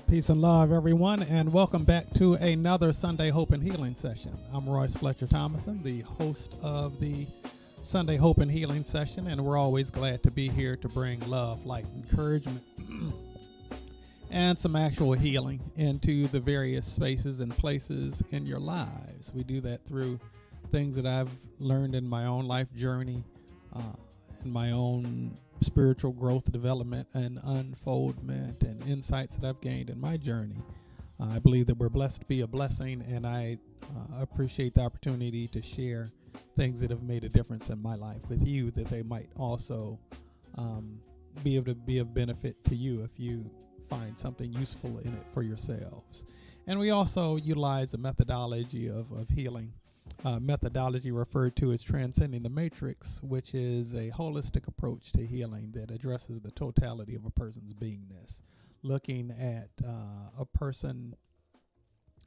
Peace and love, everyone, and welcome back to another Sunday Hope and Healing session. I'm Royce Fletcher Thomason, the host of the Sunday Hope and Healing session, and we're always glad to be here to bring love, light, encouragement, and some actual healing into the various spaces and places in your lives. We do that through things that I've learned in my own life journey, in my own spiritual growth, development, and unfoldment, and insights that I've gained in my journey. I believe that we're blessed to be a blessing, and I appreciate the opportunity to share things that have made a difference in my life with you, that they might also be able to be of benefit to you if you find something useful in it for yourselves. And we also utilize a methodology of healing. Methodology referred to as Transcending the Matrix, which is a holistic approach to healing that addresses the totality of a person's beingness, looking at a person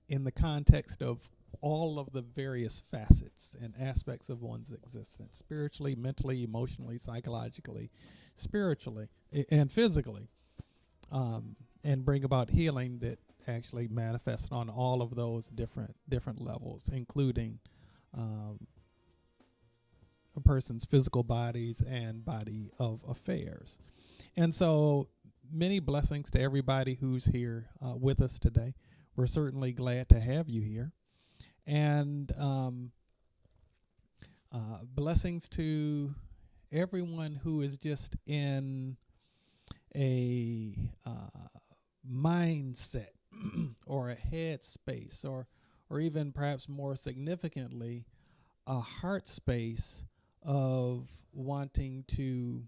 in the context of all of the various facets and aspects of one's existence, spiritually, mentally, emotionally, psychologically, spiritually, and physically, and bring about healing that actually manifests on all of those different levels, including a person's physical bodies and body of affairs. And so many blessings to everybody who's here with us today. We're certainly glad to have you here. And blessings to everyone who is just in a mindset or a head space, or even perhaps more significantly, a heart space of wanting to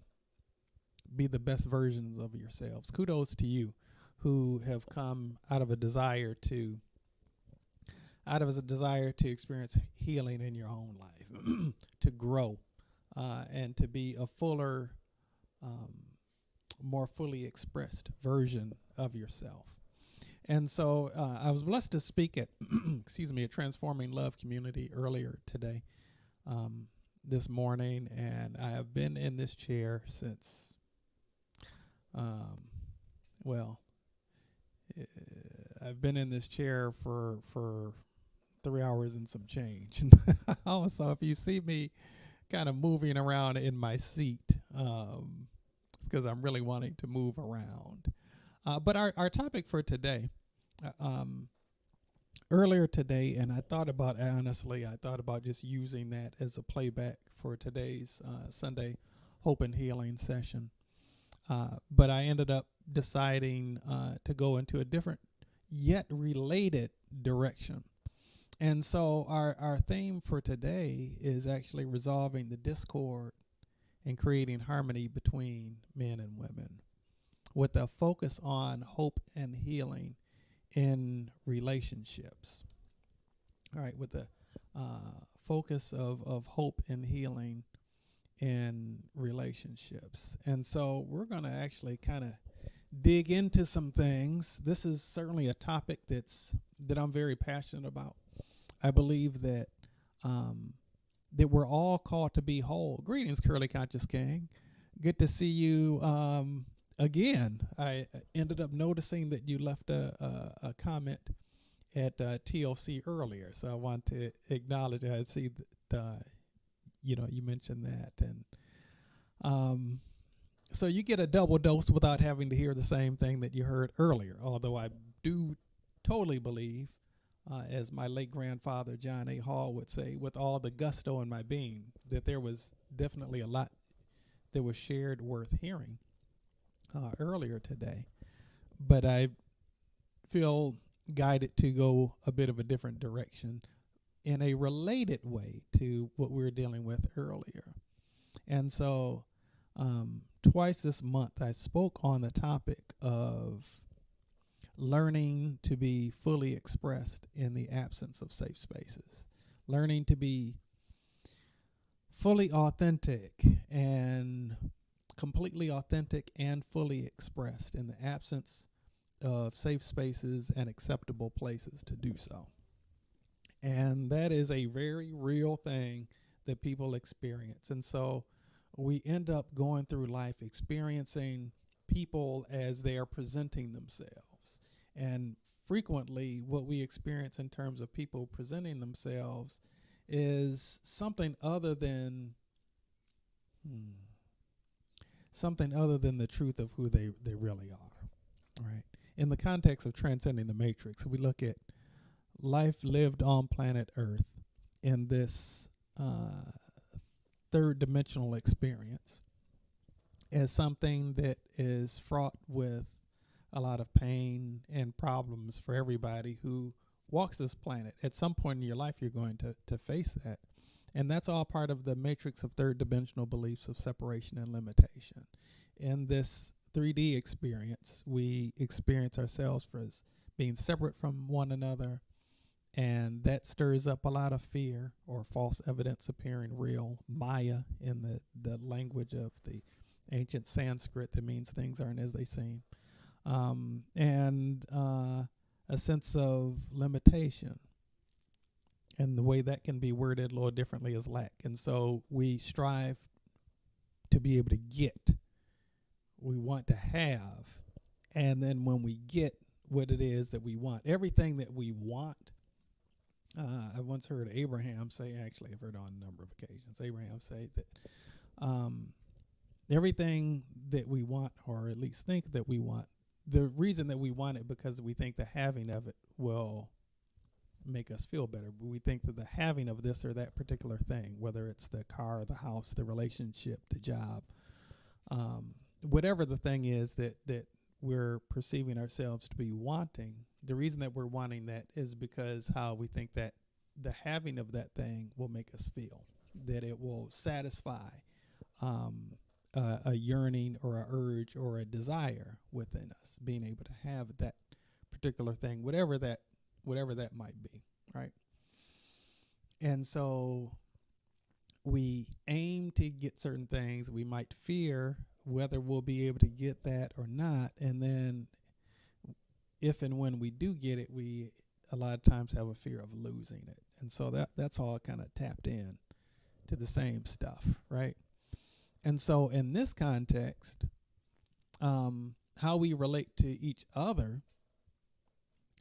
be the best versions of yourselves. Kudos to you who have come out of a desire to experience healing in your own life, to grow, and to be a fuller, more fully expressed version of yourself. And so I was blessed to speak at, a Transforming Love community earlier today, this morning, and I have been in this chair since, I've been in this chair for 3 hours and some change. Also, if you see me kind of moving around in my seat, it's because I'm really wanting to move around. But our topic for today, earlier today, and I thought about just using that as a playback for today's Sunday Hope and Healing session. But I ended up deciding to go into a different yet related direction. And so our theme for today is actually resolving the discord and creating harmony between men and women, with a focus on hope and healing in relationships. All right, with the focus of hope and healing in relationships. And so we're going to actually kind of dig into some things. This is certainly a topic that I'm very passionate about. I believe that that we're all called to be whole. Greetings, Curly Conscious King. Good to see you again. I ended up noticing that you left a comment at TLC earlier, so I want to acknowledge. I see that you mentioned that, and so you get a double dose without having to hear the same thing that you heard earlier. Although I do totally believe, as my late grandfather John A. Hall would say, with all the gusto in my being, that there was definitely a lot that was shared worth hearing earlier today. But I feel guided to go a bit of a different direction in a related way to what we were dealing with earlier. And so twice this month I spoke on the topic of learning to be fully expressed in the absence of safe spaces, learning to be fully authentic and completely authentic and fully expressed in the absence of safe spaces and acceptable places to do so. And that is a very real thing that people experience. And so we end up going through life experiencing people as they are presenting themselves. And frequently, what we experience in terms of people presenting themselves is something other than something other than the truth of who they really are. Right. In the context of transcending the matrix, we look at life lived on planet Earth in this third dimensional experience as something that is fraught with a lot of pain and problems for everybody who walks this planet. At some point in your life, you're going to face that. And that's all part of the matrix of third dimensional beliefs of separation and limitation. In this 3D experience, we experience ourselves as being separate from one another, and that stirs up a lot of fear or false evidence appearing real, Maya in the language of the ancient Sanskrit that means things aren't as they seem, and a sense of limitation. And the way that can be worded a little differently is lack. And so we strive to be able to get, we want to have, and then when we get what it is that we want, everything that we want, I once heard Abraham say, actually I've heard on a number of occasions, Abraham say that everything that we want, or at least think that we want, the reason that we want it because we think the having of it will make us feel better. We think that the having of this or that particular thing, whether it's the car, the house, the relationship, the job, whatever the thing is that we're perceiving ourselves to be wanting, the reason that we're wanting that is because how we think that the having of that thing will make us feel, that it will satisfy a yearning or a urge or a desire within us, being able to have that particular thing, whatever that might be, right? And so we aim to get certain things. We might fear whether we'll be able to get that or not. And then if and when we do get it, we a lot of times have a fear of losing it. And so that's all kind of tapped in to the same stuff, right? And so in this context, how we relate to each other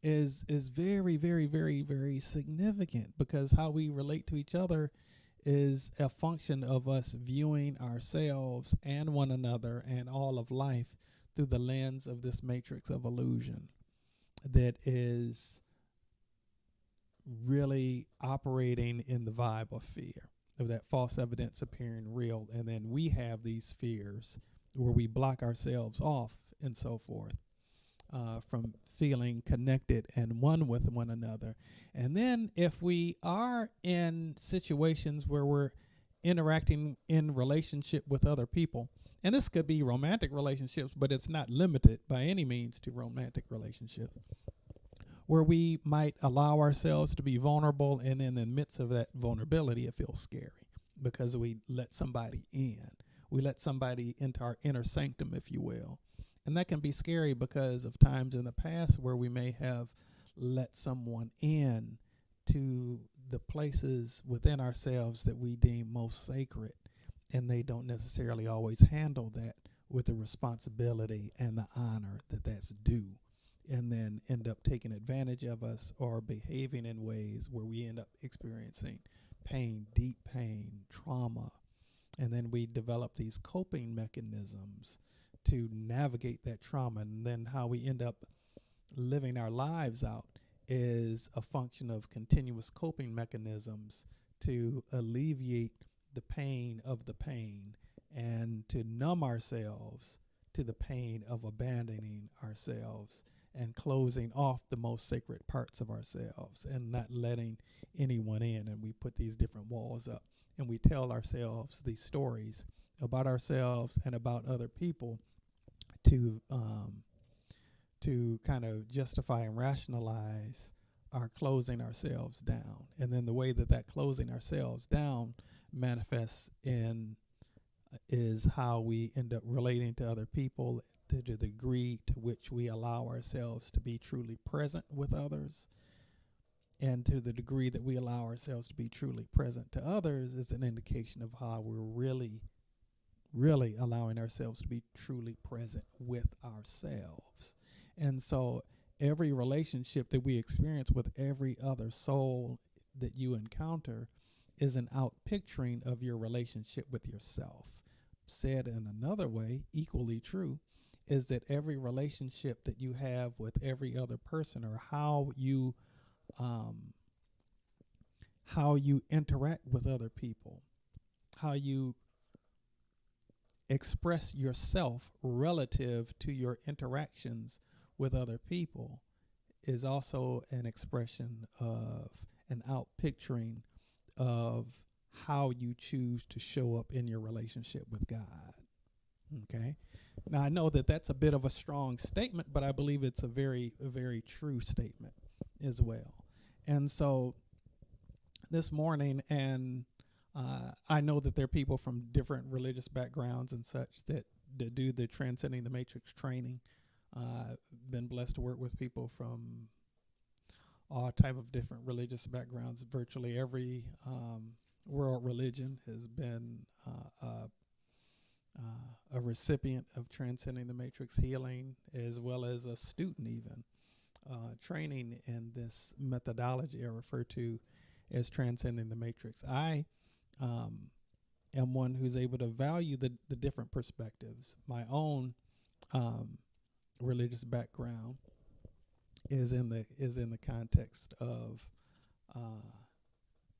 is very, very, very, very significant, because how we relate to each other is a function of us viewing ourselves and one another and all of life through the lens of this matrix of illusion that is really operating in the vibe of fear, of that false evidence appearing real. And then we have these fears where we block ourselves off and so forth from feeling connected and one with one another. And then if we are in situations where we're interacting in relationship with other people, and this could be romantic relationships, but it's not limited by any means to romantic relationships, where we might allow ourselves to be vulnerable, and in the midst of that vulnerability, it feels scary because we let somebody in. We let somebody into our inner sanctum, if you will. And that can be scary because of times in the past where we may have let someone in to the places within ourselves that we deem most sacred, and they don't necessarily always handle that with the responsibility and the honor that that's due, and then end up taking advantage of us or behaving in ways where we end up experiencing pain, deep pain, trauma, and then we develop these coping mechanisms to navigate that trauma. And then how we end up living our lives out is a function of continuous coping mechanisms to alleviate the pain of the pain and to numb ourselves to the pain of abandoning ourselves and closing off the most sacred parts of ourselves and not letting anyone in. And we put these different walls up and we tell ourselves these stories about ourselves and about other people to kind of justify and rationalize our closing ourselves down. And then the way that closing ourselves down manifests in is how we end up relating to other people, to the degree to which we allow ourselves to be truly present with others. And to the degree that we allow ourselves to be truly present to others is an indication of how we're really allowing ourselves to be truly present with ourselves. And so every relationship that we experience with every other soul that you encounter is an outpicturing of your relationship with yourself. Said in another way, equally true, is that every relationship that you have with every other person, or how you interact with other people, how you express yourself relative to your interactions with other people, is also an expression of an outpicturing of how you choose to show up in your relationship with God. Okay. Now I know that that's a bit of a strong statement, but I believe it's a very true statement as well. And so this morning, and I know that there are people from different religious backgrounds and such that do the Transcending the Matrix training. Been blessed to work with people from all type of different religious backgrounds. Virtually every world religion has been a recipient of Transcending the Matrix healing, as well as a student even training in this methodology I refer to as Transcending the Matrix. I am one who's able to value the different perspectives. My own religious background is in the context of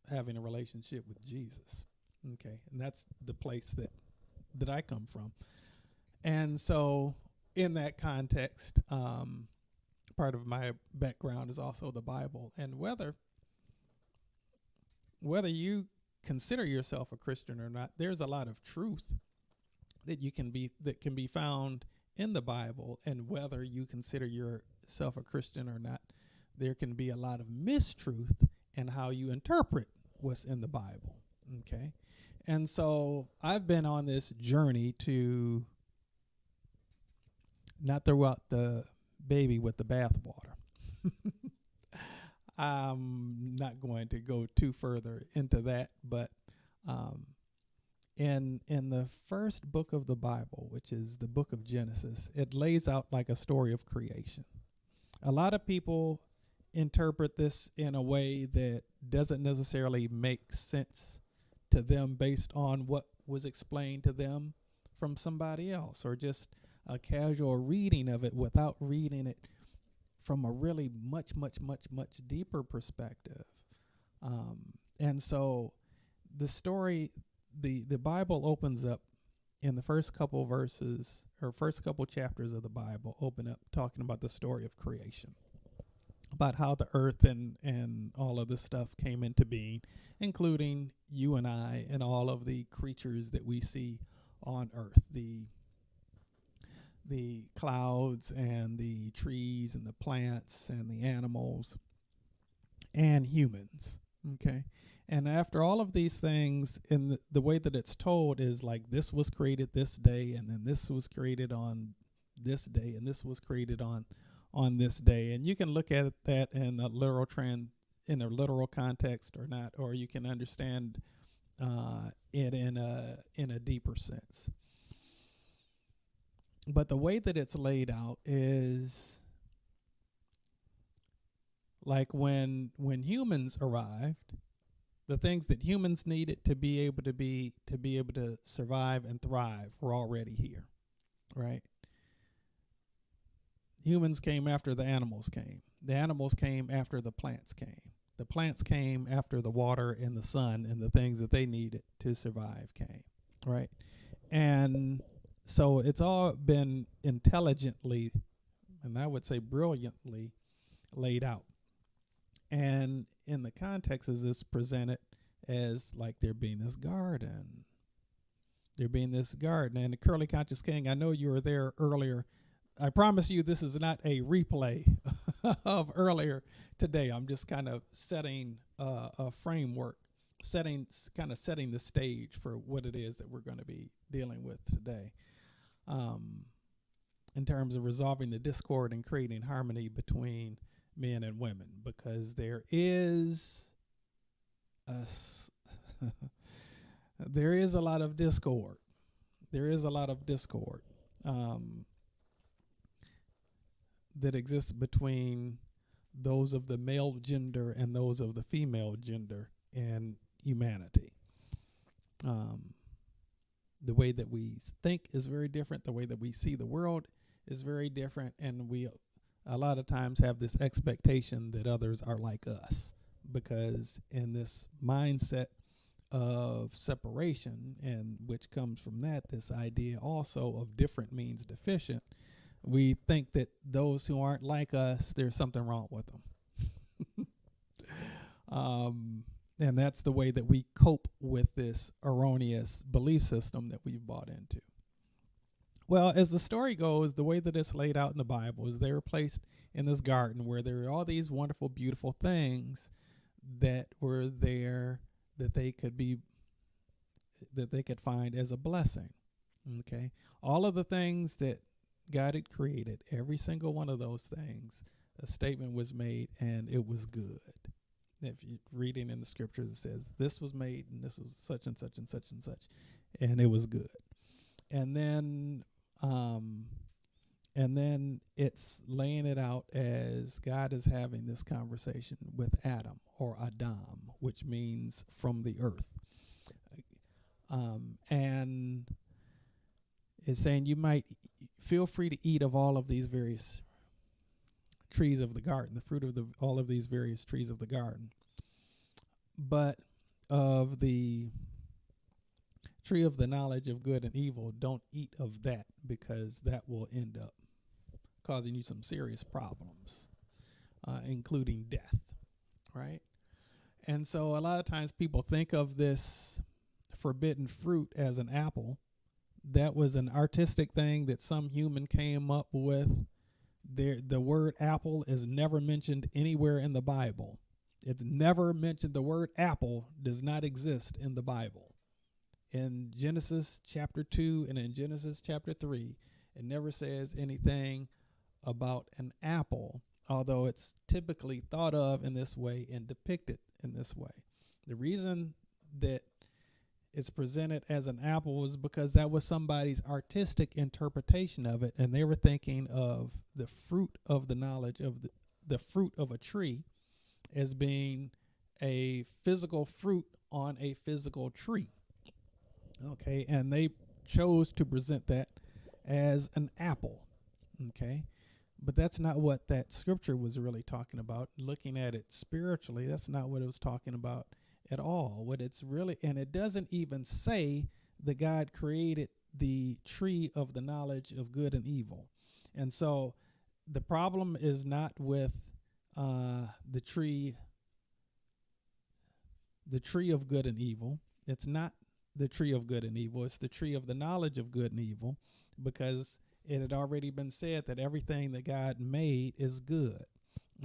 having a relationship with Jesus. Okay, and that's the place that I come from. And so in that context, part of my background is also the Bible. And whether you consider yourself a Christian or not, there's a lot of truth that can be found in the Bible. And whether you consider yourself a Christian or not, there can be a lot of mistruth in how you interpret what's in the Bible. Okay. And so I've been on this journey to not throw out the baby with the bathwater. I'm not going to go too further into that, but in the first book of the Bible, which is the book of Genesis, it lays out like a story of creation. A lot of people interpret this in a way that doesn't necessarily make sense to them based on what was explained to them from somebody else, or just a casual reading of it without reading it from a really much deeper perspective. And so the story, the Bible opens up in the first couple verses, or first couple chapters of the Bible open up talking about the story of creation, about how the earth and all of this stuff came into being, including you and I and all of the creatures that we see on earth, the clouds and the trees and the plants and the animals and humans. Okay. And after all of these things, in the way that it's told is like, this was created this day, and then this was created on this day, and this was created on this day. And you can look at that in a literal context or not, or you can understand it in a deeper sense. But the way that it's laid out is like when humans arrived, the things that humans needed to be able to survive and thrive were already here, right? Humans came after the animals came. The animals came after the plants came. The plants came after the water and the sun and the things that they needed to survive came, right? And so it's all been intelligently, and I would say brilliantly, laid out. And in the context is this presented as like there being this garden. And the Curly Conscious King, I know you were there earlier. I promise you this is not a replay of earlier today. I'm just kind of setting a framework, setting the stage for what it is that we're going to be dealing with today, in terms of resolving the discord and creating harmony between men and women, because there is there is a lot of discord. that exists between those of the male gender and those of the female gender in humanity. The way that we think is very different. The way that we see the world is very different, and we a lot of times have this expectation that others are like us, because in this mindset of separation, and which comes from that, this idea also of different means deficient, we think that those who aren't like us, there's something wrong with them. And that's the way that we cope with this erroneous belief system that we've bought into. Well, as the story goes, the way that it's laid out in the Bible is they were placed in this garden where there are all these wonderful, beautiful things that were there that they could find as a blessing. Okay, all of the things that God had created, every single one of those things, a statement was made, and it was good. If you're reading in the scriptures, it says this was made, and this was such and such and such and such, and it was good. And then it's laying it out as God is having this conversation with Adam, or Adam, which means from the earth. And it's saying you might feel free to eat of all of these various trees of the garden, the fruit of all of these various trees of the garden. But of the tree of the knowledge of good and evil, don't eat of that, because that will end up causing you some serious problems, including death, right? And so a lot of times people think of this forbidden fruit as an apple. That was an artistic thing that some human came up with. The word apple is never mentioned anywhere in the Bible. It's never mentioned. The word apple does not exist in the Bible. In Genesis chapter 2 and in Genesis chapter 3, it never says anything about an apple, although it's typically thought of in this way and depicted in this way. The reason that it's presented as an apple was because that was somebody's artistic interpretation of it, and they were thinking of the fruit of the knowledge of the fruit of a tree as being a physical fruit on a physical tree. Okay, and they chose to present that as an apple. Okay, but that's not what that scripture was really talking about. Looking at it spiritually, that's not what it was talking about at all. What it's really, and it doesn't even say that God created the tree of the knowledge of good and evil. And so the problem is not with the tree of good and evil. It's not the tree of good and evil. It's the tree of the knowledge of good and evil, because it had already been said that everything that God made is good.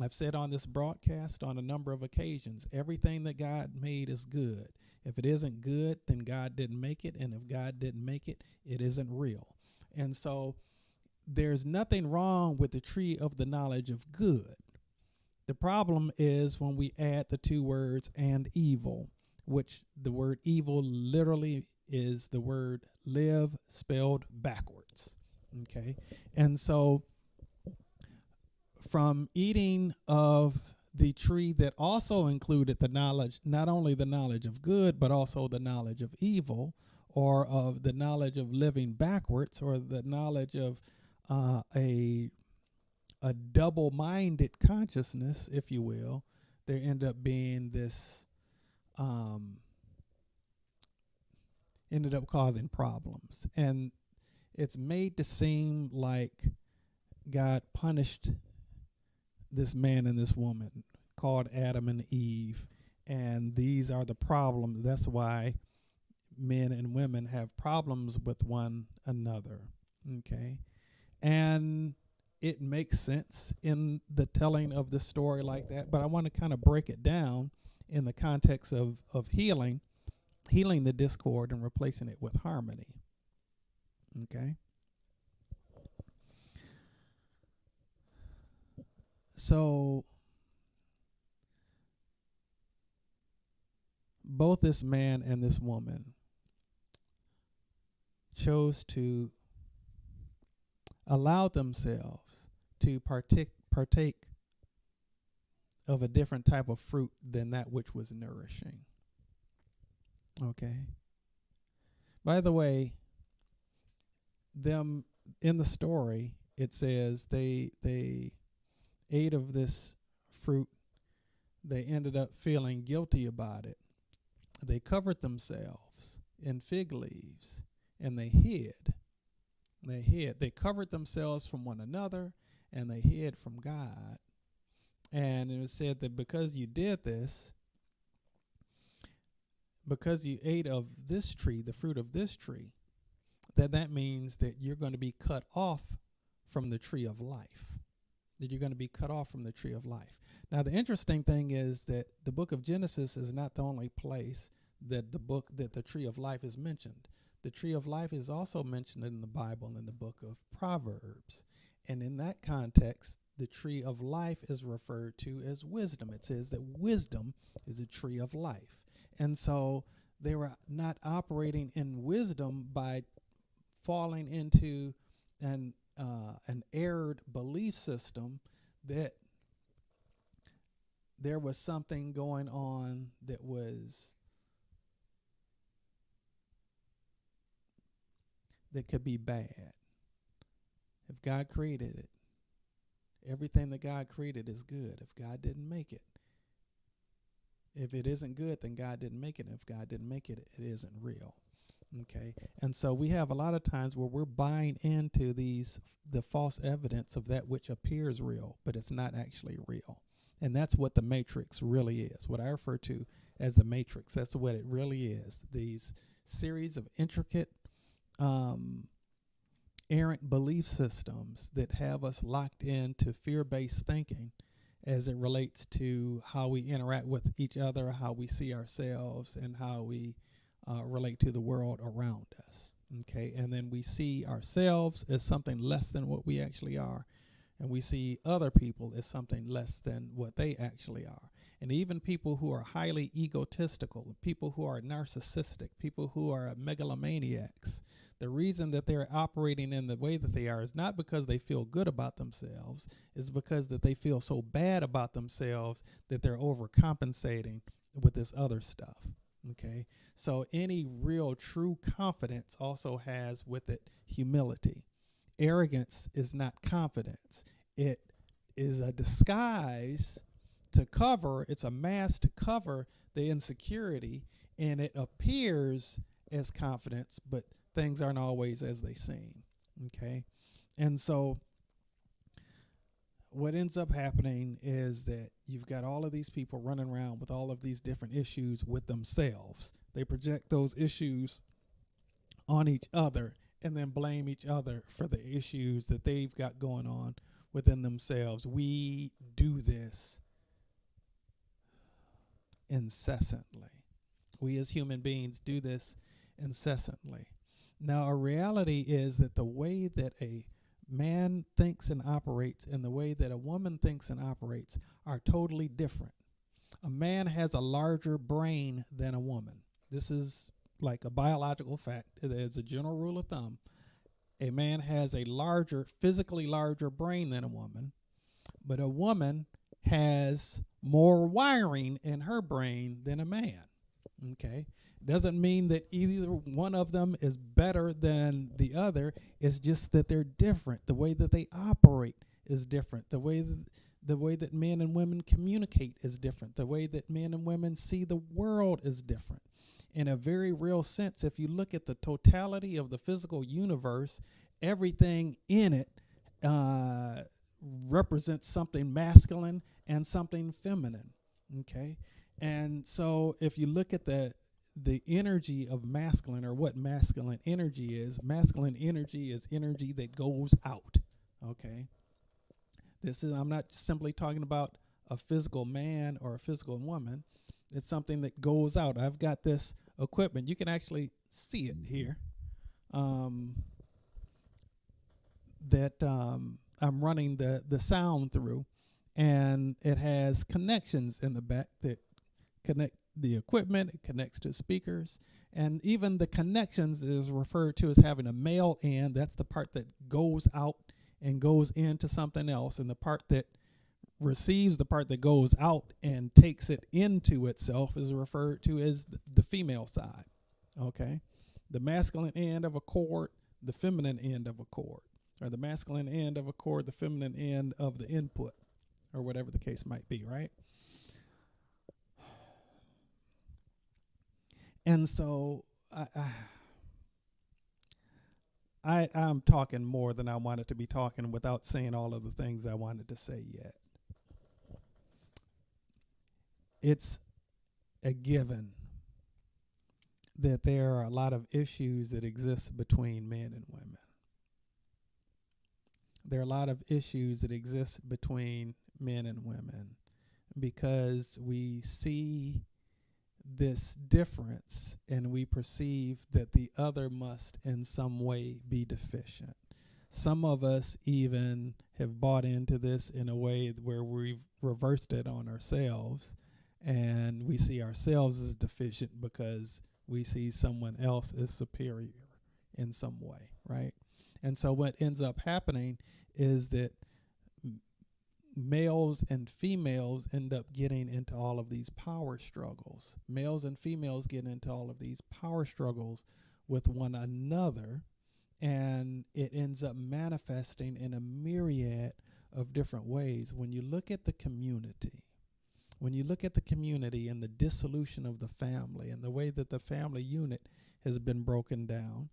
I've said on this broadcast on a number of occasions, everything that God made is good. If it isn't good, then God didn't make it. And if God didn't make it, it isn't real. And so there's nothing wrong with the tree of the knowledge of good. The problem is when we add the two words "and evil," which the word evil literally is the word live spelled backwards. Okay. And so from eating of the tree that also included the knowledge, not only the knowledge of good, but also the knowledge of evil, or of the knowledge of living backwards, or the knowledge of a double-minded consciousness, if you will, there end up being this, ended up causing problems. And it's made to seem like God punished this man and this woman called Adam and Eve, and these are the problems. That's why men and women have problems with one another. Okay, and it makes sense in the telling of the story like that, but I want to kind of break it down in the context of healing the discord and replacing it with harmony. Okay. So both this man and this woman chose to allow themselves to partake of a different type of fruit than that which was nourishing. Okay. By the way, them in the story, it says they ate of this fruit. They ended up feeling guilty about it. They covered themselves in fig leaves and they hid. They covered themselves from one another and they hid from God. And it was said that because you did this, because you ate of this tree, the fruit of this tree, that means that you're going to be cut off from the tree of life. That you're going to be cut off from the tree of life. Now, the interesting thing is that the book of Genesis is not the only place that the tree of life is mentioned. The tree of life is also mentioned in the Bible in the book of Proverbs. And in that context, the tree of life is referred to as wisdom. It says that wisdom is a tree of life. And so they were not operating in wisdom by falling into an erred belief system that there was something going on that could be bad. If God created it, everything that God created is good. If God didn't make it, if it isn't good, then God didn't make it. And if God didn't make it, it isn't real. Okay. And so we have a lot of times where we're buying into the false evidence of that which appears real, but it's not actually real. And that's what the matrix really is, what I refer to as the matrix. That's what it really is. These series of intricate, errant belief systems that have us locked into fear-based thinking as it relates to how we interact with each other, how we see ourselves, and how we relate to the world around us. Okay, and then we see ourselves as something less than what we actually are, and we see other people as something less than what they actually are. And even people who are highly egotistical, people who are narcissistic, people who are megalomaniacs, the reason that they're operating in the way that they are is not because they feel good about themselves, it's because that they feel so bad about themselves that they're overcompensating with this other stuff. Okay, so any real true confidence also has with it humility. Arrogance is not confidence. It is a disguise to cover, it's a mask to cover the insecurity, and it appears as confidence, but things aren't always as they seem. Okay, and so what ends up happening is that you've got all of these people running around with all of these different issues with themselves. They project those issues on each other and then blame each other for the issues that they've got going on within themselves. We do this incessantly. We as human beings do this incessantly. Now, a reality is that the way that a man thinks and operates and the way that a woman thinks and operates are totally different. A man has a larger brain than a woman. This is like a biological fact. As a general rule of thumb, a man has a physically larger brain than a woman, but a woman has more wiring in her brain than a man. Okay? Doesn't mean that either one of them is better than the other. It's just that they're different. The way that they operate is different. The way that men and women communicate is different. The way that men and women see the world is different. In a very real sense, if you look at the totality of the physical universe, everything in it represents something masculine and something feminine. Okay? And so if you look at the energy of masculine, or what masculine energy is energy that goes out. Okay, I'm not simply talking about a physical man or a physical woman. It's something that goes out. I've got this equipment. You can actually see it here. I'm running the sound through, and it has connections in the back that connect the equipment. It connects to speakers, and even the connections is referred to as having a male end. That's the part that goes out and goes into something else, and the part that receives the part that goes out and takes it into itself is referred to as the female side. Okay, the masculine end of a cord, the feminine end of a cord, or the masculine end of a cord, the feminine end of the input, or whatever the case might be, right? And so I'm talking more than I wanted to be talking without saying all of the things I wanted to say yet. It's a given that there are a lot of issues that exist between men and women. There are a lot of issues that exist between men and women because we see this difference and we perceive that the other must in some way be deficient. Some of us even have bought into this in a way where we've reversed it on ourselves, and we see ourselves as deficient because we see someone else as superior in some way, right? And so what ends up happening is that males and females end up getting into all of these power struggles. Males and females get into all of these power struggles with one another, and it ends up manifesting in a myriad of different ways. When you look at the community, and the dissolution of the family and the way that the family unit has been broken down,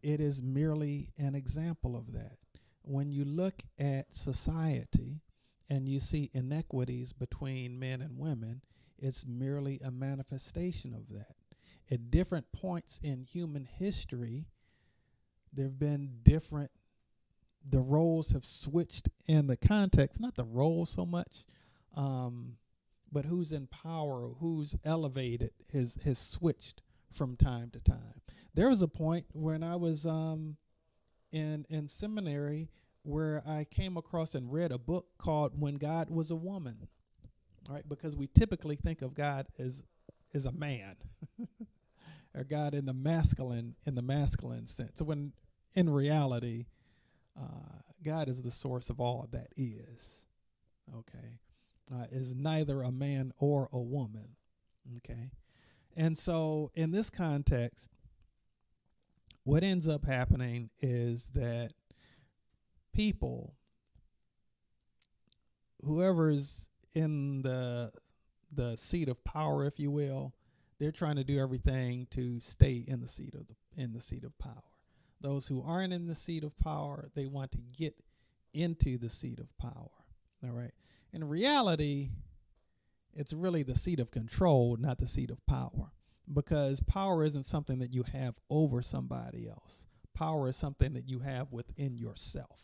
it is merely an example of that. When you look at society and you see inequities between men and women, it's merely a manifestation of that. At different points in human history, there have been the roles have switched in the context, not the role so much, but who's in power, who's elevated has switched from time to time. There was a point when I was in seminary where I came across and read a book called When God Was a Woman, right? Because we typically think of God as a man, or God in the masculine sense. So when in reality, God is the source of all that is. Okay, is neither a man or a woman. Okay, and so in this context, what ends up happening is that people, whoever's in the seat of power, if you will, they're trying to do everything to stay in the seat of power. Those who aren't in the seat of power, they want to get into the seat of power. All right. In reality, it's really the seat of control, not the seat of power, because power isn't something that you have over somebody else. Power is something that you have within yourself.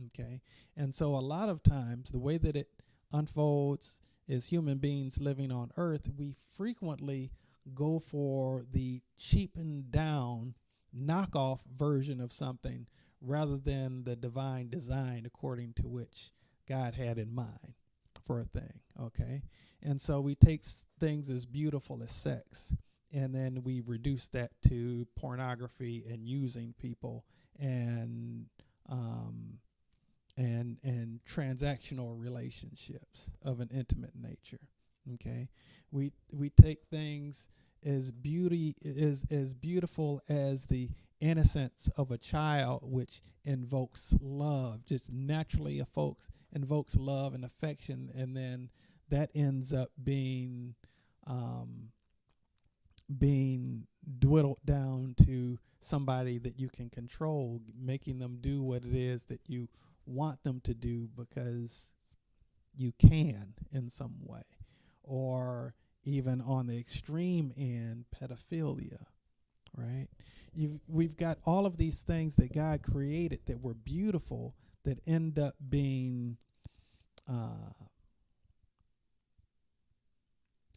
Okay. And so a lot of times the way that it unfolds as human beings living on earth, we frequently go for the cheapened down knockoff version of something rather than the divine design according to which God had in mind for a thing. Okay. And so we take things as beautiful as sex, and then we reduce that to pornography and using people and transactional relationships of an intimate nature. Okay, we take things as beautiful as the innocence of a child, which invokes love, just naturally invokes love and affection, and then that ends up being dwindled down to somebody that you can control, making them do what it is that you want them to do because you can in some way. Or even on the extreme end, pedophilia, right? We've got all of these things that God created that were beautiful that end up being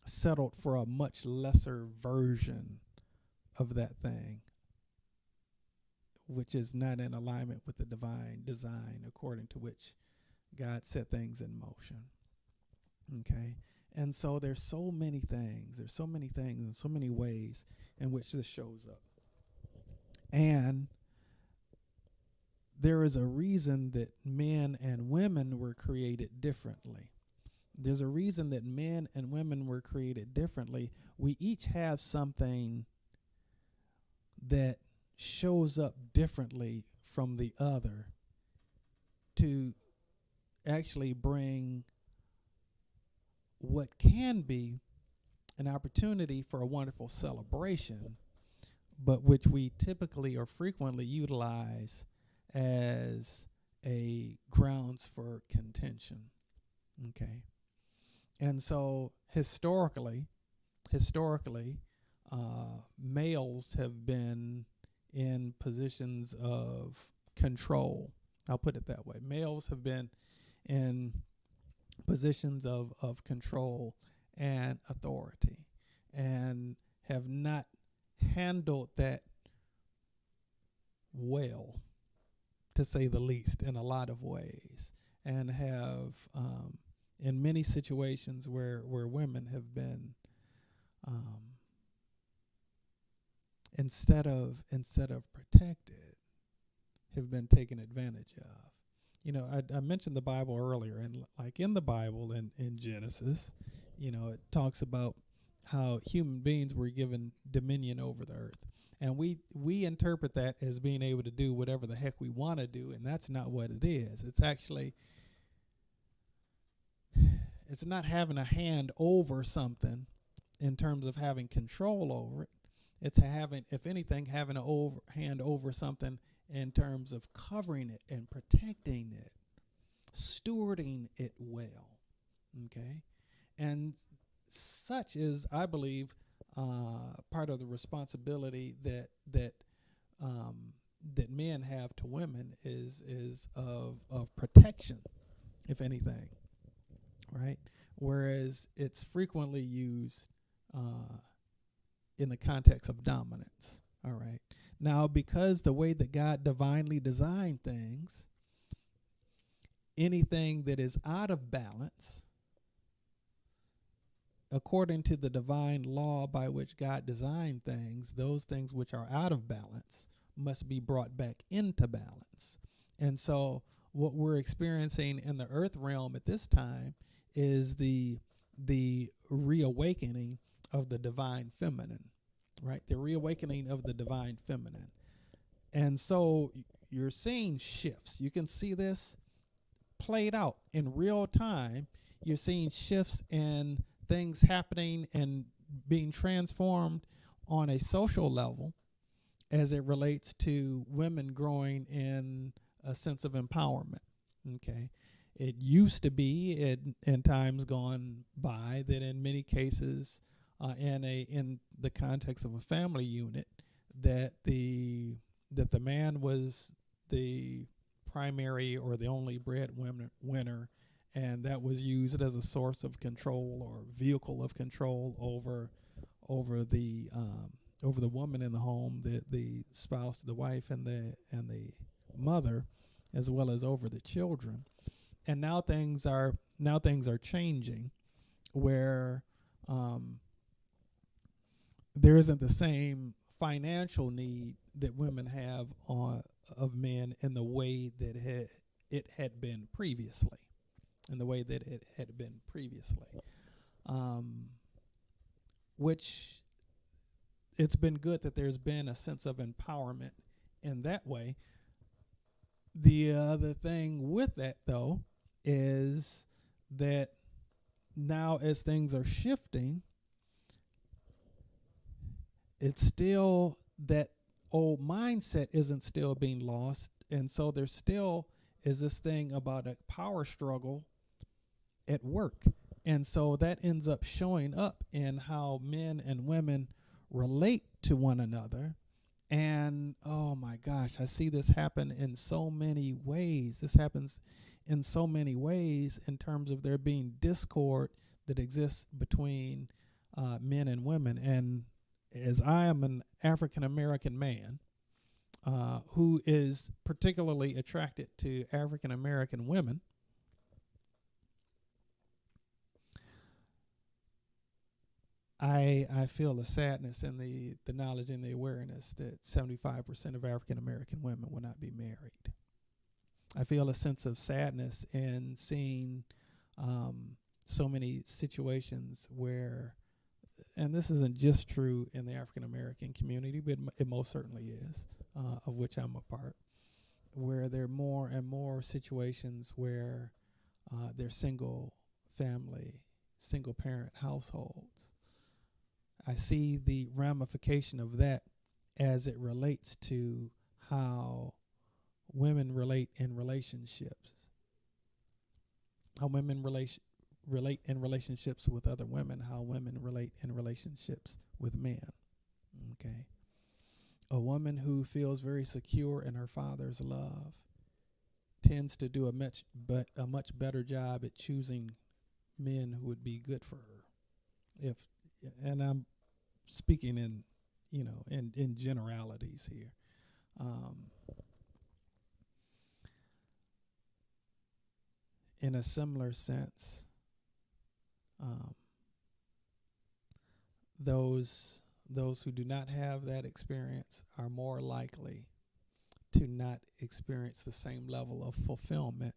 settled for a much lesser version of that thing, which is not in alignment with the divine design according to which God set things in motion. Okay? And so there's so many things and so many ways in which this shows up. And there is a reason that men and women were created differently. There's a reason that men and women were created differently. We each have something that shows up differently from the other to actually bring what can be an opportunity for a wonderful celebration, but which we typically or frequently utilize as a grounds for contention. Okay. And so historically, males have been in positions of control. I'll put it that way. Males have been in positions of control and authority and have not handled that well, to say the least, in a lot of ways, and have in many situations where women have been instead of protected, have been taken advantage of. You know, I mentioned the Bible earlier, and like in the Bible, in Genesis, you know, it talks about how human beings were given dominion over the earth. And we interpret that as being able to do whatever the heck we want to do, and that's not what it is. It's actually, it's not having a hand over something in terms of having control over it. It's having, if anything, having a hand over something in terms of covering it and protecting it, stewarding it well. Okay? And such is, I believe, part of the responsibility that men have to women is of protection, if anything, right? Whereas it's frequently used in the context of dominance. All right. Now, because the way that God divinely designed things, anything that is out of balance, according to the divine law by which God designed things, those things which are out of balance must be brought back into balance. And so what we're experiencing in the earth realm at this time is the reawakening of the divine feminine, right? The reawakening of the divine feminine. And so you're seeing shifts. You can see this played out in real time. You're seeing shifts in things happening and being transformed on a social level as it relates to women growing in a sense of empowerment. Okay. It used to be in times gone by that in many cases in the context of a family unit that the man was the primary or the only breadwinner, and that was used as a source of control or vehicle of control over the woman in the home, the spouse, the wife, and the mother, as well as over the children. And now things are changing, where there isn't the same financial need that women have of men in the way that it had been previously. Which it's been good that there's been a sense of empowerment in that way. The other thing with that, though, is that now as things are shifting, it's still that old mindset isn't still being lost. And so there still is this thing about a power struggle at work. And so that ends up showing up in how men and women relate to one another. And oh my gosh, I see this happen in so many ways. This happens in so many ways in terms of there being discord that exists between men and women. And as I am an African American man who is particularly attracted to African American women, I feel the sadness and the knowledge and the awareness that 75% of African American women will not be married. I feel a sense of sadness in seeing so many situations where, and this isn't just true in the African American community, but it most certainly is, of which I'm a part, where there are more and more situations where they're single family, single parent households. I see the ramification of that as it relates to how women relate in relationships, how women relate in relationships with other women, how women relate in relationships with men. Okay. A woman who feels very secure in her father's love tends to do a much better job at choosing men who would be good for her. And I'm speaking in generalities here. In a similar sense, those who do not have that experience are more likely to not experience the same level of fulfillment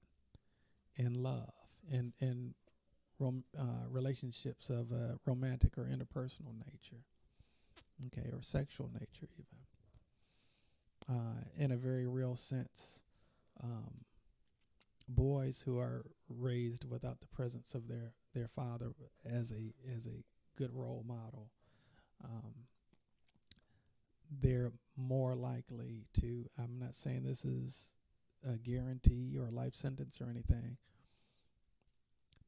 in love and in relationships of a romantic or interpersonal nature, okay, or sexual nature even. In a very real sense, boys who are raised without the presence of their father as a good role model, they're more likely to, I'm not saying this is a guarantee or a life sentence or anything.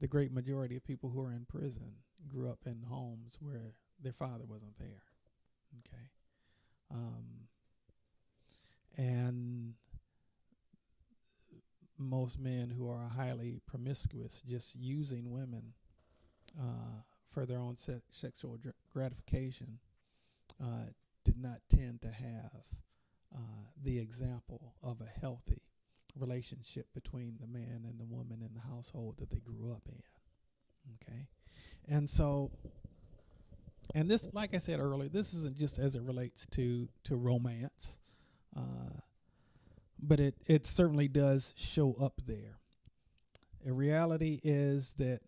The great majority of people who are in prison grew up in homes where their father wasn't there. Okay. And most men who are highly promiscuous, just using women for their own sexual gratification, did not tend to have the example of a healthy relationship between the man and the woman in the household that they grew up in. Okay. And so, and this, like I said earlier, this isn't just as it relates to romance, but it certainly does show up there. A reality is that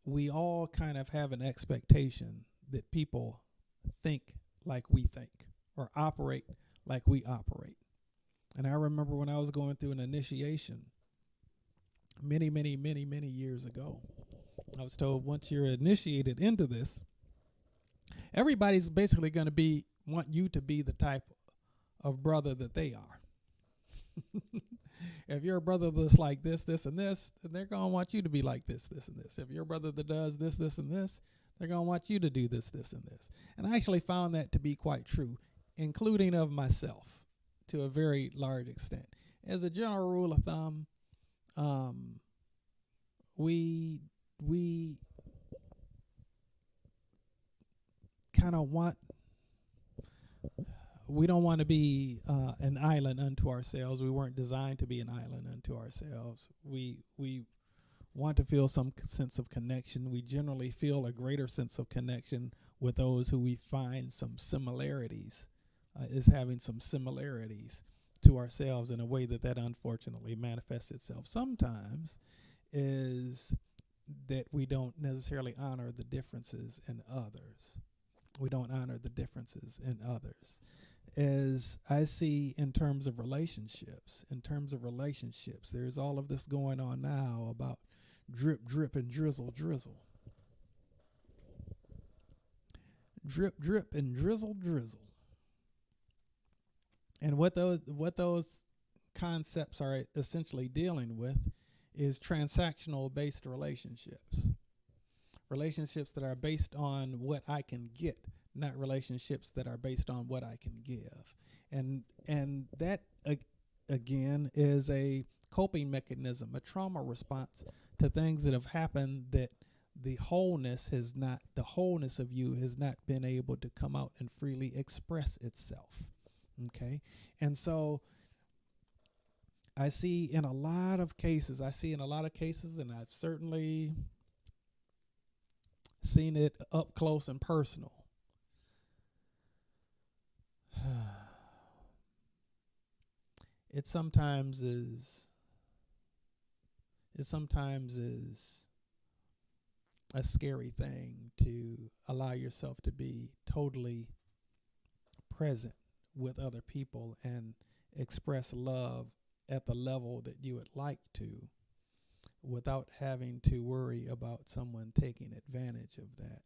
we all kind of have an expectation that people think like we think or operate like we operate. And I remember when I was going through an initiation many years ago, I was told once you're initiated into this, everybody's basically going to want you to be the type of brother that they are. If you're a brother that's like this, and this, then they're going to want you to be like this, and this. If you're a brother that does this, and this, they're going to want you to do this, and this. And I actually found that to be quite true, including of myself to a very large extent. As a general rule of thumb, we kind of we don't want to be an island unto ourselves. We weren't designed to be an island unto ourselves. We want to feel some sense of connection. We generally feel a greater sense of connection with those who we find some similarities, is having some similarities to ourselves in a way that unfortunately manifests itself sometimes is that we don't necessarily honor the differences in others. We don't honor the differences in others. As I see in terms of relationships, there's all of this going on now about drip, drip, and drizzle, drizzle. Drip, drip, and drizzle, drizzle. And what those concepts are essentially dealing with is transactional based relationships. Relationships that are based on what I can get, not relationships that are based on what I can give. And that again is a coping mechanism, a trauma response to things that have happened that the wholeness of you has not been able to come out and freely express itself. Okay? And so I see in a lot of cases, and I've certainly seen it up close and personal. it sometimes is it sometimes is a scary thing to allow yourself to be totally present with other people and express love at the level that you would like to without having to worry about someone taking advantage of that,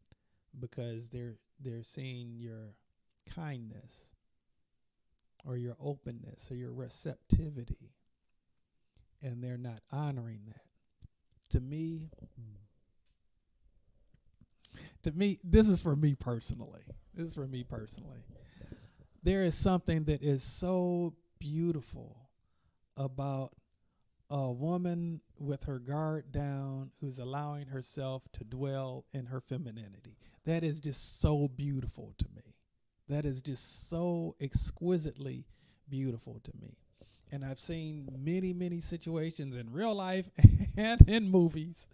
because they're seeing your kindness or your openness or your receptivity, and they're not honoring that. To me, this is for me personally. This is for me personally. There is something that is so beautiful about a woman with her guard down who's allowing herself to dwell in her femininity. That is just so beautiful to me. That is just so exquisitely beautiful to me. And I've seen many, many situations in real life and in movies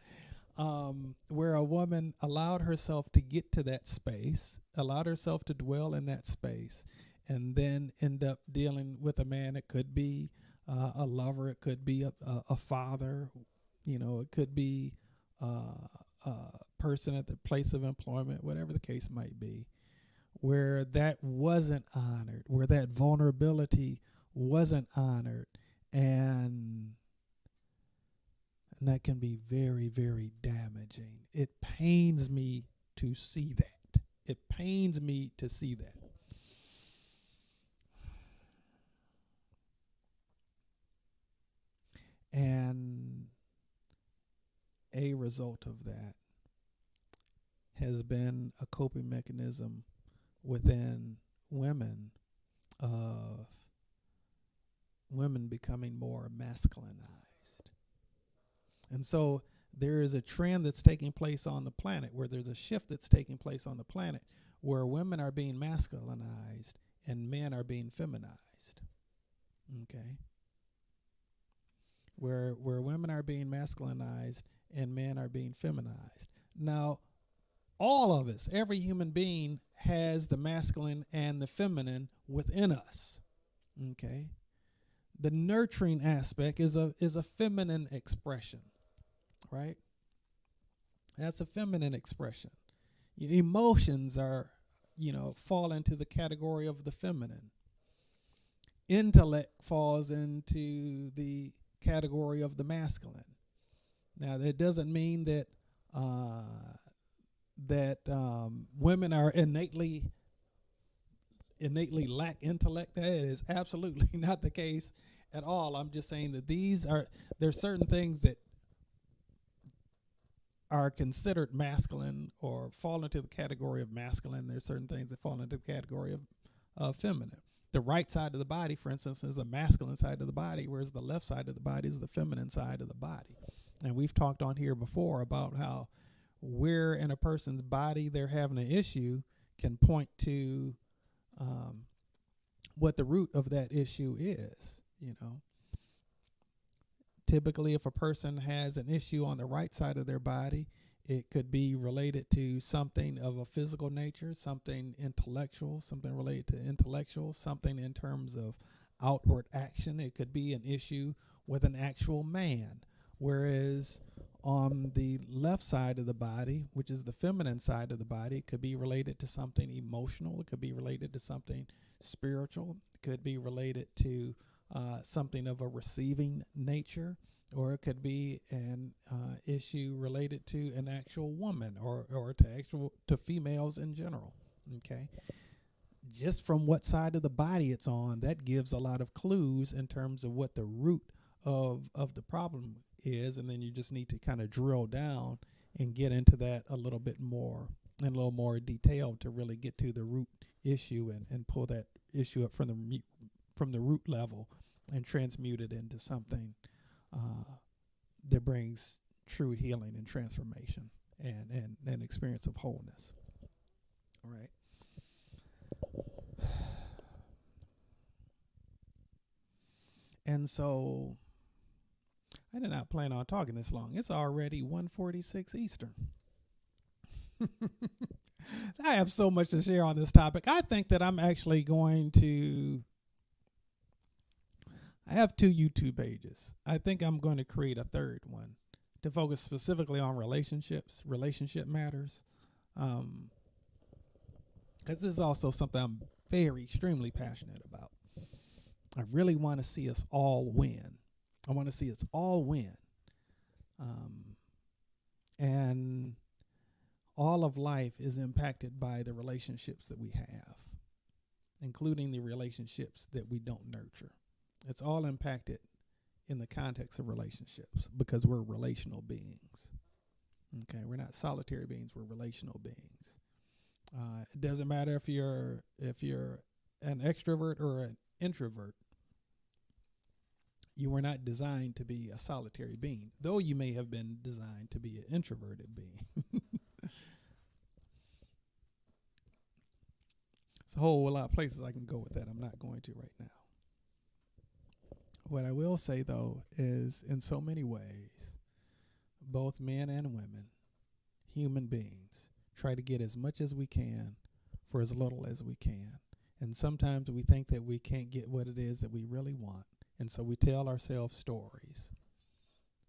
where a woman allowed herself to get to that space, allowed herself to dwell in that space, and then end up dealing with a man. It could be a lover, it could be a father, it could be a person at the place of employment, whatever the case might be, where that wasn't honored, where that vulnerability wasn't honored, and that can be very, very damaging. It pains me to see that. It pains me to see that. And a result of that has been a coping mechanism within women of women becoming more masculinized. And so there is a trend that's taking place on the planet, where there's a shift that's taking place on the planet, where women are being masculinized and men are being feminized. Okay? Where women are being masculinized and men are being feminized. Now, all of us, every human being, has the masculine and the feminine within us. Okay? The nurturing aspect is a feminine expression, right? That's a feminine expression. Emotions are, fall into the category of the feminine. Intellect falls into the category of the masculine. Now, that doesn't mean that women are innately lack intellect. That is absolutely not the case at all. I'm just saying that there's certain things that are considered masculine or fall into the category of masculine. There's certain things that fall into the category of feminine. The right side of the body, for instance, is the masculine side of the body, whereas the left side of the body is the feminine side of the body. And we've talked on here before about how where in a person's body they're having an issue can point to what the root of that issue is. Typically, if a person has an issue on the right side of their body, it could be related to something of a physical nature, something intellectual, something related to intellectual, something in terms of outward action. It could be an issue with an actual man. Whereas on the left side of the body, which is the feminine side of the body, it could be related to something emotional. It could be related to something spiritual. It could be related to something of a receiving nature, or it could be an issue related to an actual woman or to females in general. Okay, just from what side of the body it's on, that gives a lot of clues in terms of what the root of the problem is, and then you just need to kind of drill down and get into that a little bit more in a little more detail to really get to the root issue and pull that issue up from the root level and transmute it into something that brings true healing and transformation and an experience of wholeness. All right. And so I did not plan on talking this long. It's already 1:46 Eastern. I have so much to share on this topic. I think that I'm actually going to I have 2 YouTube pages. I think I'm going to create a third one to focus specifically on relationships, relationship matters. Because this is also something I'm very extremely passionate about. I really want to see us all win. I want to see us all win. And all of life is impacted by the relationships that we have, including the relationships that we don't nurture. It's all impacted in the context of relationships because we're relational beings. Okay, we're not solitary beings, we're relational beings. It doesn't matter if you're an extrovert or an introvert. You were not designed to be a solitary being, though you may have been designed to be an introverted being. There's a whole lot of places I can go with that. I'm not going to right now. What I will say, though, is in so many ways, both men and women, human beings, try to get as much as we can for as little as we can. And sometimes we think that we can't get what it is that we really want. And so we tell ourselves stories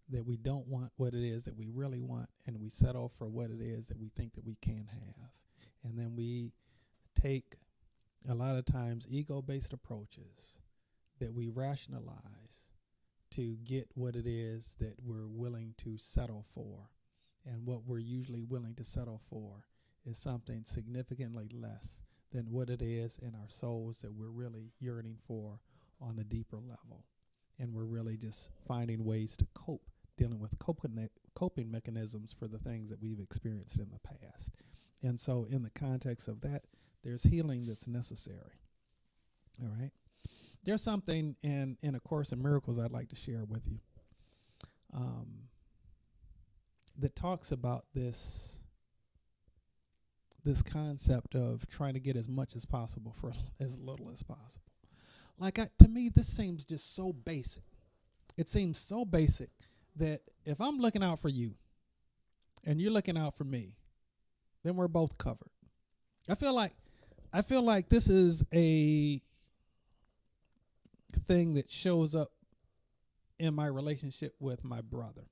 that we don't want what it is that we really want, and we settle for what it is that we think that we can have. And then we take a lot of times ego-based approaches that we rationalize to get what it is that we're willing to settle for. And what we're usually willing to settle for is something significantly less than what it is in our souls that we're really yearning for on the deeper level. And we're really just finding ways to cope, dealing with coping mechanisms for the things that we've experienced in the past. And so in the context of that, there's healing that's necessary. All right. There's something in A Course in Miracles I'd like to share with you that talks about this concept of trying to get as much as possible for as little as possible. To me, this seems just so basic. It seems so basic that if I'm looking out for you and you're looking out for me, then we're both covered. I feel like this is a thing that shows up in my relationship with my brother,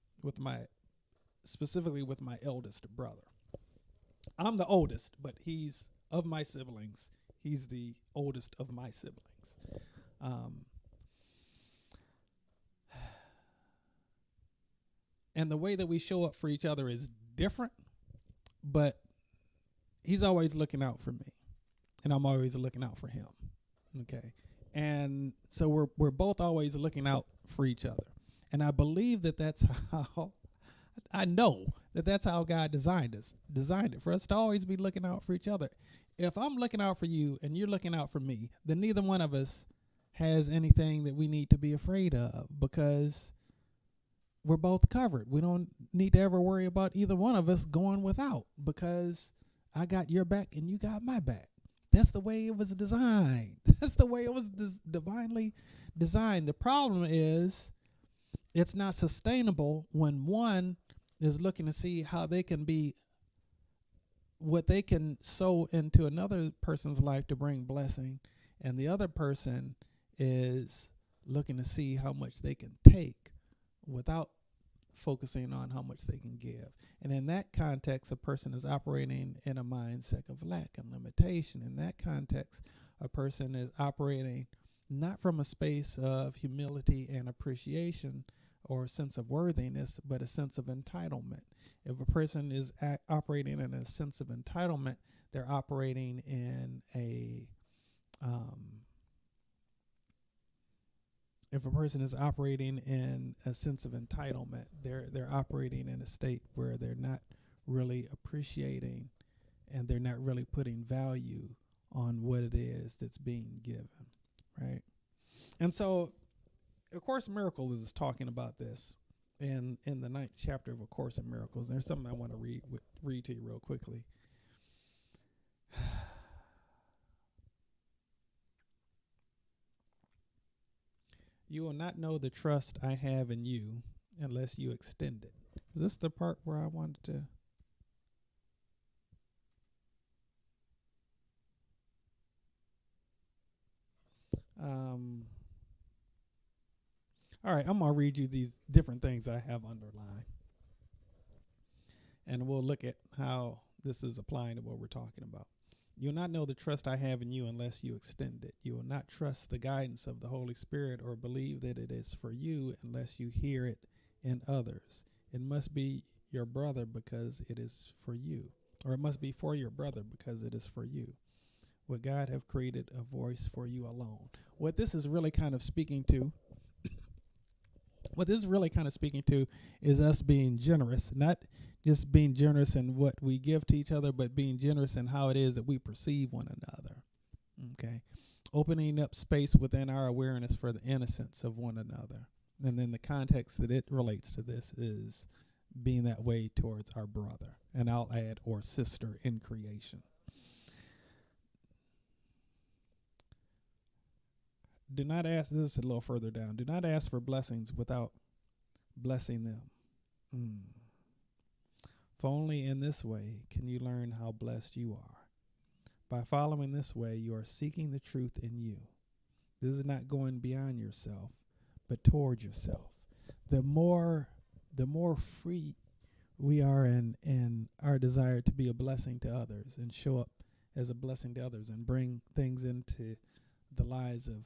specifically with my eldest brother. I'm the oldest, but of my siblings, he's the oldest of my siblings. And the way that we show up for each other is different, but he's always looking out for me, and I'm always looking out for him. Okay. And so we're both always looking out for each other. And I believe that that's how, I know that that's how God designed it, for us to always be looking out for each other. If I'm looking out for you and you're looking out for me, then neither one of us has anything that we need to be afraid of, because we're both covered. We don't need to ever worry about either one of us going without, because I got your back and you got my back. That's the way it was designed. That's the way it was divinely designed. The problem is it's not sustainable when one is looking to see how they can be, what they can sow into another person's life to bring blessing, and the other person is looking to see how much they can take without focusing on how much they can give. And in that context, a person is operating in a mindset of lack and limitation. In that context, a person is operating not from a space of humility and appreciation or a sense of worthiness, but a sense of entitlement. If a person is operating in a sense of entitlement, they're operating in if a person is operating in a sense of entitlement, they're operating in a state where they're not really appreciating and they're not really putting value on what it is that's being given, right? And so A Course in Miracles is talking about this in the 9th chapter of A Course in Miracles. There's something I want to read to you real quickly. You will not know the trust I have in you unless you extend it. Is this the part where I wanted to? All right, I'm going to read you these different things that I have underlined. And we'll look at how this is applying to what we're talking about. You'll not know the trust I have in you unless you extend it. You will not trust the guidance of the Holy Spirit or believe that it is for you unless you hear it in others. It must be your brother because it is for you. Or it must be for your brother because it is for you. Would God have created a voice for you alone? What this is really kind of speaking to is us being generous, not just being generous in what we give to each other, but being generous in how it is that we perceive one another. Okay. Opening up space within our awareness for the innocence of one another. And then the context that it relates to this is being that way towards our brother. And I'll add, or sister in creation. Do not ask, this is a little further down, do not ask for blessings without blessing them. For only in this way can you learn how blessed you are. By following this way, you are seeking the truth in you. This is not going beyond yourself, but toward yourself. The more free we are in our desire to be a blessing to others and show up as a blessing to others and bring things into the lives of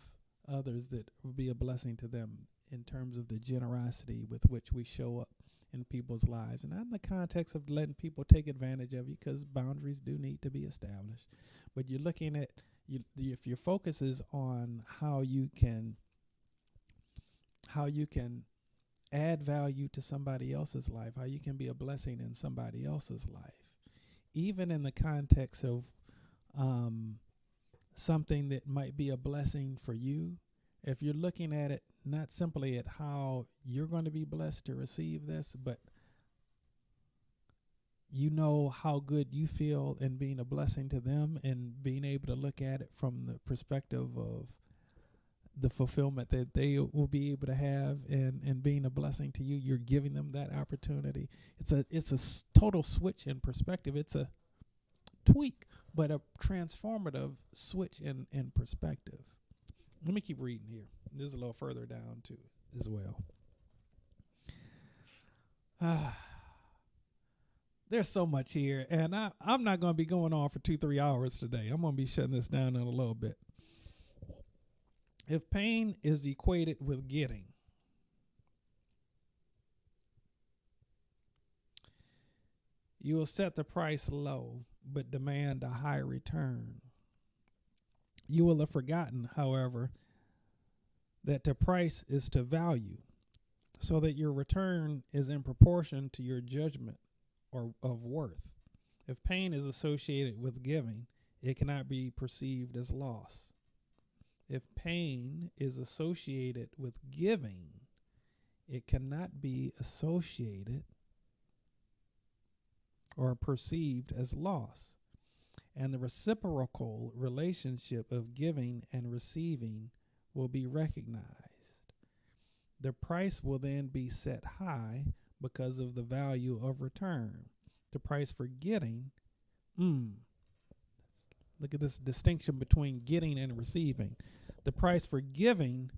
others that will be a blessing to them in terms of the generosity with which we show up in people's lives. And not in the context of letting people take advantage of you, because boundaries do need to be established. But you're looking at, if your focus is on how you can add value to somebody else's life, how you can be a blessing in somebody else's life, even in the context of something that might be a blessing for you, if you're looking at it not simply at how you're going to be blessed to receive this, but you know how good you feel in being a blessing to them and being able to look at it from the perspective of the fulfillment that they will be able to have and being a blessing to you, you're giving them that opportunity. It's a total switch in perspective. It's a tweak, but a transformative switch in perspective. Let me keep reading here. This is a little further down too as well. There's so much here, and I'm not going to be going on for 2-3 hours today. I'm going to be shutting this down in a little bit. If pain is equated with getting, you will set the price low, but demand a high return. You will have forgotten, however, that the price is to value, so that your return is in proportion to your judgment or of worth. If pain is associated with giving, it cannot be perceived as loss. If pain is associated with giving, it cannot be associated or perceived as loss. And the reciprocal relationship of giving and receiving will be recognized. The price will then be set high because of the value of return. The price for getting, look at this distinction between getting and receiving. The price for giving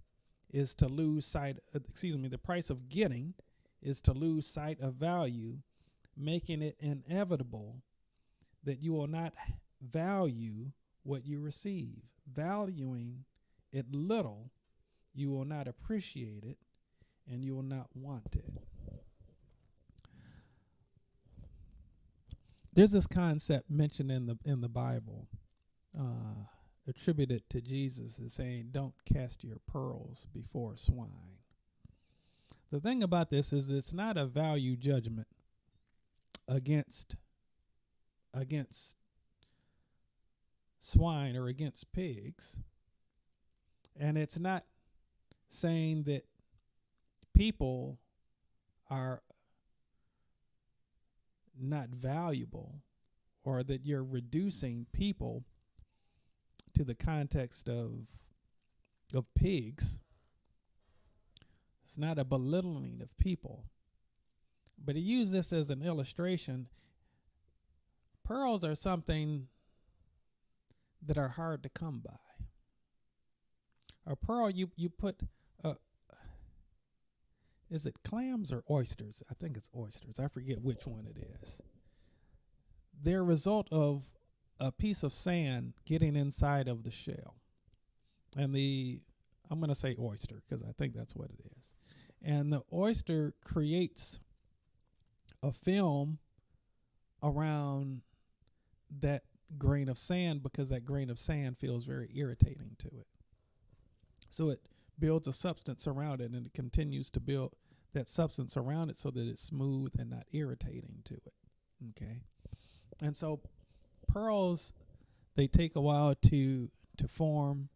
is to lose sight, the price of getting is to lose sight of value, making it inevitable that you will not value what you receive. Valuing it little, you will not appreciate it, and you will not want it. There's this concept mentioned in the Bible, attributed to Jesus, as saying, "Don't cast your pearls before swine." The thing about this is it's not a value judgment against swine or against pigs. And it's not saying that people are not valuable or that you're reducing people to the context of pigs. It's not a belittling of people. But he used this as an illustration. Pearls are something that are hard to come by. A pearl, you put is it clams or oysters? I think it's oysters. I forget which one it is. They're a result of a piece of sand getting inside of the shell. And I'm going to say oyster because I think that's what it is. And the oyster creates a film around that grain of sand because that grain of sand feels very irritating to it. So it builds a substance around it, and it continues to build that substance around it so that it's smooth and not irritating to it. Okay. And so pearls, they take a while to form,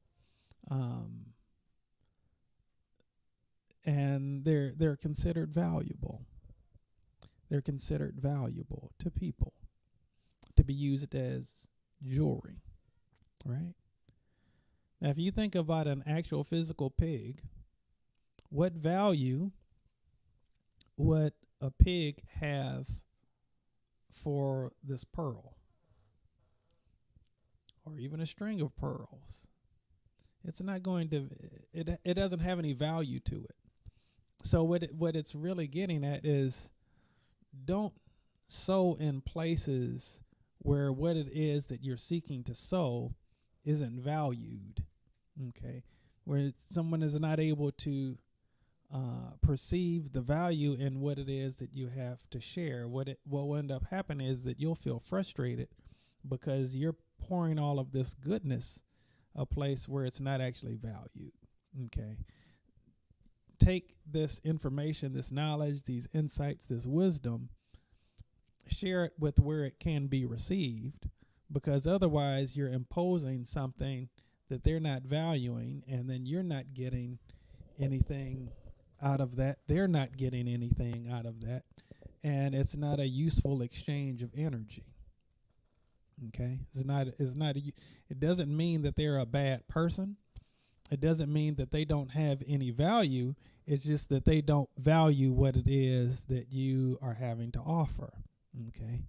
and they're considered valuable. They're considered valuable to people to be used as jewelry, right? Now, if you think about an actual physical pig, what value would a pig have for this pearl? Or even a string of pearls? It's not going to, it doesn't have any value to it. So what it's really getting at is, don't sow in places where what it is that you're seeking to sow isn't valued. Okay, where someone is not able to perceive the value in what it is that you have to share. What will end up happening is that you'll feel frustrated because you're pouring all of this goodness a place where it's not actually valued. Okay, take this information, this knowledge, these insights, this wisdom, share it with where it can be received, because otherwise you're imposing something that they're not valuing, and then you're not getting anything out of that. They're not getting anything out of that, and it's not a useful exchange of energy. Okay, it doesn't mean that they're a bad person. It doesn't mean that they don't have any value. It's just that they don't value what it is that you are having to offer. Okay.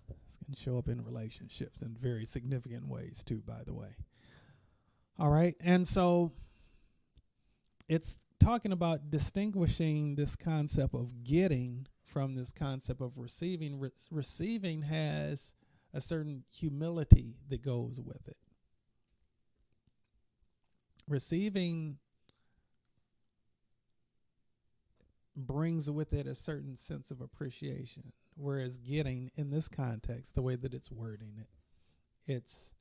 This can show up in relationships in very significant ways too, by the way. All right. And so it's talking about distinguishing this concept of getting from this concept of receiving. Receiving has a certain humility that goes with it. Receiving brings with it a certain sense of appreciation, whereas getting, in this context, the way that it's wording it, it's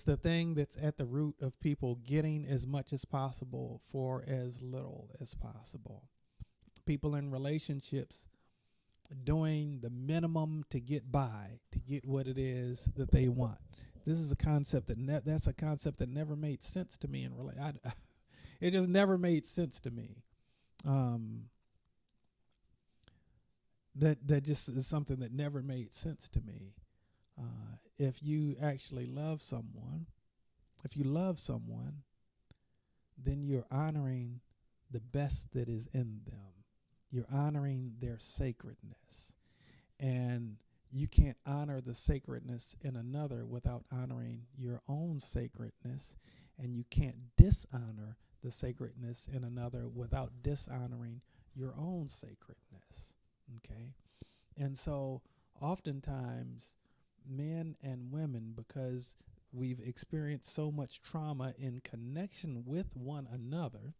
the thing that's at the root of people getting as much as possible for as little as possible. People in relationships doing the minimum to get by, to get what it is that they want. This is a concept that's a concept that never made sense to me in it just never made sense to me. That just is something that never made sense to me. If you actually love someone, then you're honoring the best that is in them. You're honoring their sacredness. And you can't honor the sacredness in another without honoring your own sacredness. And you can't dishonor the sacredness in another without dishonoring your own sacredness. Okay? And so oftentimes men and women, because we've experienced so much trauma in connection with one another,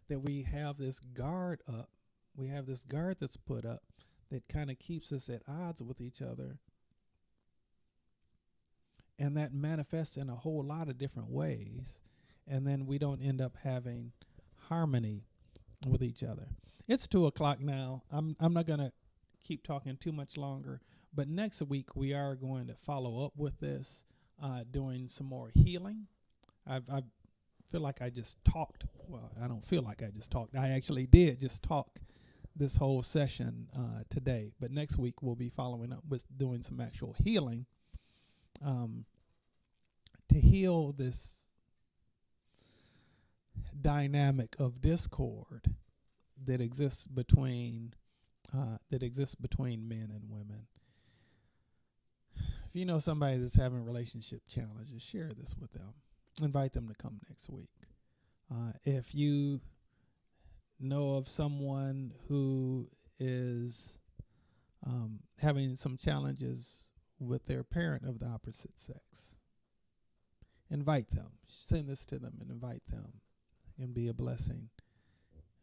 that we have this guard up. We have this guard that's put up that kind of keeps us at odds with each other. And that manifests in a whole lot of different ways. And then we don't end up having harmony with each other. It's 2:00 now. I'm not going to keep talking too much longer. But next week we are going to follow up with this, doing some more healing. I feel like I just talked. Well, I don't feel like I just talked. I actually did just talk this whole session today. But next week we'll be following up with doing some actual healing, to heal this dynamic of discord that exists between men and women. If you know somebody that's having relationship challenges, share this with them. invite them to come next week. If you know of someone who is having some challenges with their parent of the opposite sex, invite them. Send this to them and invite them, and be a blessing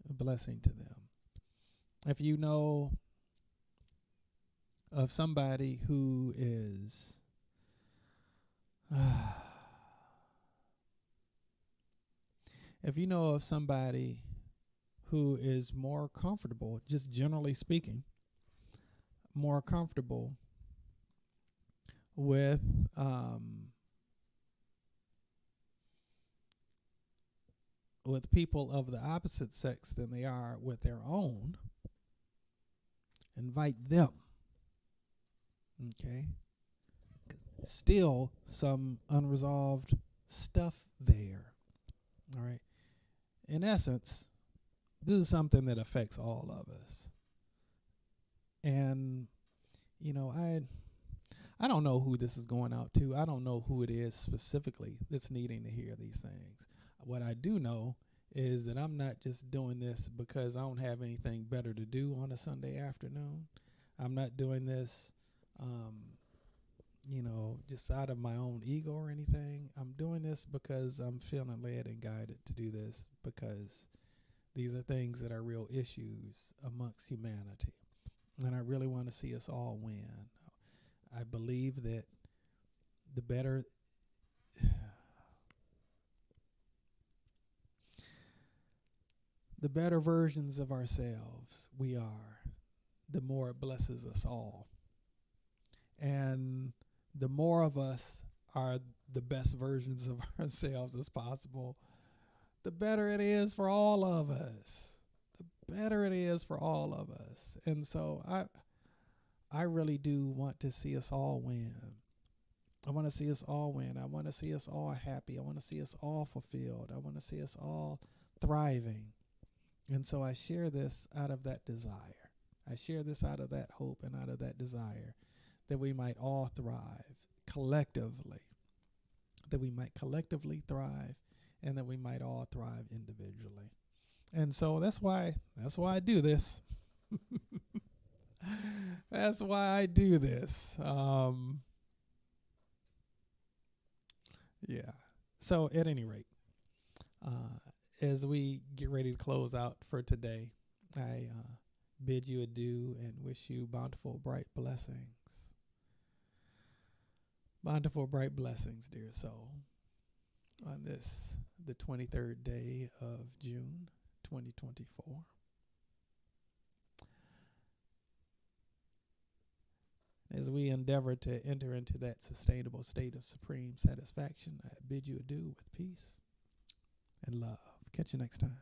to them. If you know of somebody who is if you know of somebody who is more comfortable, just generally speaking, more comfortable with people of the opposite sex than they are with their own, invite them. Okay? Still some unresolved stuff there. All right? In essence, this is something that affects all of us. And, you know, I don't know who this is going out to. I don't know who it is specifically that's needing to hear these things. What I do know is that I'm not just doing this because I don't have anything better to do on a Sunday afternoon. I'm not doing this, just out of my own ego or anything. I'm doing this because I'm feeling led and guided to do this, because these are things that are real issues amongst humanity. And I really want to see us all win. I believe that the better versions of ourselves we are, the more it blesses us all. And the more of us are the best versions of ourselves as possible, the better it is for all of us. The better it is for all of us. And so I really do want to see us all win. I want to see us all win. I want to see us all happy. I want to see us all fulfilled. I want to see us all thriving. And so I share this out of that desire. I share this out of that hope and out of that desire that we might all thrive collectively, that we might collectively thrive, and that we might all thrive individually. And so that's why I do this. That's why I do this. Yeah. So at any rate, as we get ready to close out for today, I bid you adieu and wish you bountiful, bright blessings. Bountiful, bright blessings, dear soul, on this, the 23rd day of June, 2024. As we endeavor to enter into that sustainable state of supreme satisfaction, I bid you adieu with peace and love. Catch you next time.